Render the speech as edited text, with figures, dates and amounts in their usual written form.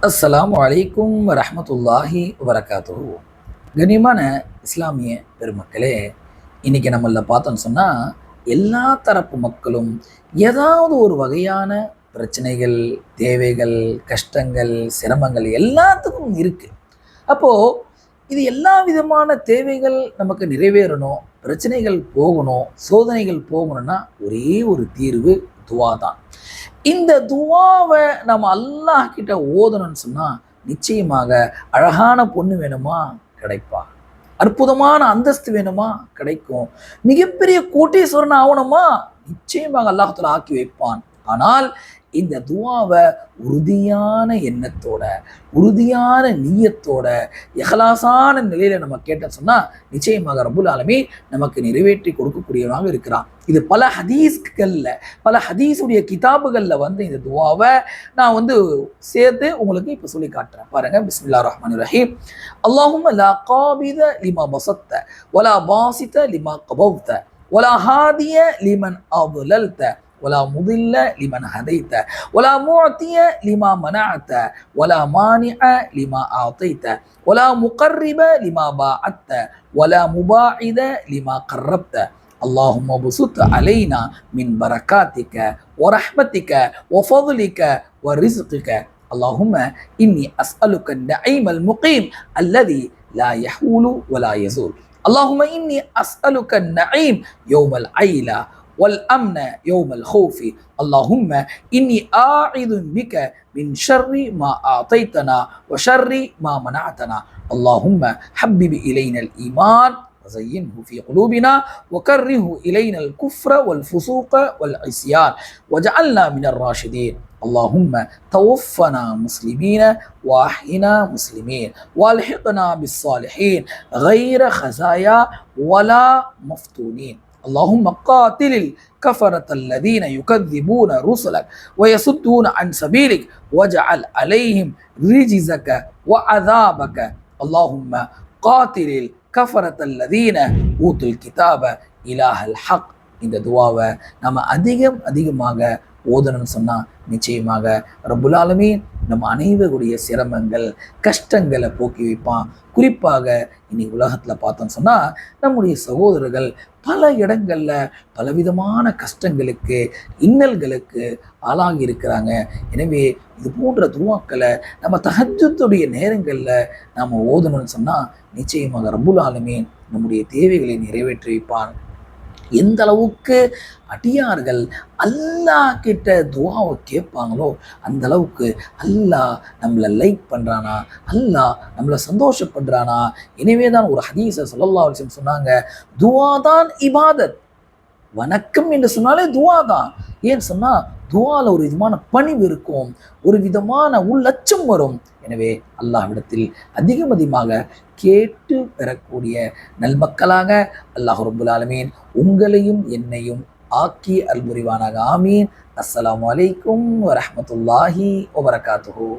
அஸ்ஸலாமு அலைக்கும் வரஹ்மத்துல்லாஹி வபரகாத்துஹு. கண்ணியமான இஸ்லாமிய பெருமக்களே, இன்னைக்கு நம்மள பார்த்தோம்னு சொன்னால் எல்லா தரப்பு மக்களும் ஏதாவது ஒரு வகையான பிரச்சனைகள், தேவைகள், கஷ்டங்கள், சிரமங்கள் எல்லாத்துக்கும் இருக்குது. அப்போது இது எல்லா விதமான தேவைகள் நமக்கு நிறைவேறணும், பிரச்சனைகள் போகணும், சோதனைகள் போகணும்னா ஒரே ஒரு தீர்வு துவா தான். இந்த துவாவை நம்ம அல்லாஹ் கிட்ட ஓதணும்னு சொன்னா நிச்சயமாக அழகான பொண்ணு வேணுமா கிடைப்பா, அற்புதமான அந்தஸ்து வேணுமா கிடைக்கும், மிகப்பெரிய கோட்டீஸ்வரன் ஆகணுமா நிச்சயமாக அல்லாஹ்தாலா ஆக்கி வைப்பான். ஆனால் இந்த துவாவை உறுதியான எண்ணத்தோட, உறுதியான நீயத்தோட, இஹ்லாஸான நிலையில நம்ம கேட்டோம்னு சொன்னா நிச்சயமாக ரப்புல் ஆலமீன் நமக்கு நிறைவேற்றி கொடுக்கக்கூடியவனாக இருக்கிறான். இது பல ஹதீஸ்கள்ல, பல ஹதீஸுடைய கிதாபுகள்ல இந்த துவாவை நான் சேர்த்து உங்களுக்கு இப்ப சொல்லி காட்டுறேன். பாருங்க. பிஸ்மில்லாஹிர் ரஹ்மானிர் ரஹீம். அல்லாஹும்ம லா காபித லிமா பஸத்த வலா பாஸித லிமா கபவ்த வலா ஹாதிய லிமன் அضللت ولا مضل لمن هديت ولا معطي لما منعت ولا مانع لما أعطيت ولا مقرب لما باعدت ولا مباعد لما قربت اللهم بسط علينا من بركاتك ورحمتك وفضلك ورزقك اللهم إني أسألك النعيم المقيم الذي لا يحول ولا يزول اللهم إني أسألك النعيم يوم العيلة والأمن يوم الخوف اللهم إني أعوذ بك من شر ما أعطيتنا وشر ما منعتنا اللهم حبب إلينا الإيمان وزينه في قلوبنا وكره إلينا الكفر والفسوق والعصيان وجعلنا من الراشدين اللهم توفنا مسلمين واحينا مسلمين والحقنا بالصالحين غير خزايا ولا مفتونين اللهم قاتل الكفرة الذين يكذبون رسلك ويصدون عن سبيلك واجعل عليهم رجزك وعذابك اللهم قاتل الكفرة الذين أوتوا الكتاب إله الحق. இந்த துவாவை நம்ம அதிகமாக ஓதணும்னு சொன்னால் நிச்சயமாக ரப்புல் ஆலமீன் நம்ம அனைவருடைய சிரமங்கள், கஷ்டங்களை போக்கி வைப்பான். குறிப்பாக இன்னைக்கு உலகத்தில் பார்த்தோம்னு சொன்னால் நம்முடைய சகோதரர்கள் பல இடங்களில் பலவிதமான கஷ்டங்களுக்கு, இன்னல்களுக்கு ஆளாகி இருக்கிறாங்க. எனவே இது போன்ற துவாக்களை நம்ம தஹஜ்ஜுடைய நேரங்களில் நாம் ஓதணும்னு சொன்னால் நிச்சயமாக ரப்புல் ஆலமீன் நம்முடைய தேவைகளை நிறைவேற்றி வைப்பான். எந்த அளவுக்கு அடியார்கள் அல்லாஹ் கிட்ட துவாவை கேட்பாங்களோ அந்த அளவுக்கு அல்லாஹ் நம்மளை லைக் பண்ணுறானா, அல்லாஹ் நம்மளை சந்தோஷப்படுறானா. எனவே தான் ஒரு ஹதீஸை ஸல்லல்லாஹு அலைஹி வஸல்லம் சொன்னாங்க, துவா தான் இபாதத். வணக்கம் என்று சொன்னாலே துவா தான். ஏன்னு சொன்னால் துவாவில் ஒரு விதமான பணிவு இருக்கும், ஒரு விதமான உள்ளச்சம் வரும். எனவே அல்லாஹ்விடத்தில் அதிகமாக கேட்டு பெறக்கூடிய நல்மக்களாக அல்லாஹ் ரப்புல் ஆலமீன் உங்களையும் என்னையும் ஆக்கி அல்புரிவானாக. ஆமீன். அஸ்ஸலாமு அலைக்கும் வரஹ்மத்துல்லாஹி வபரகாத்துஹு.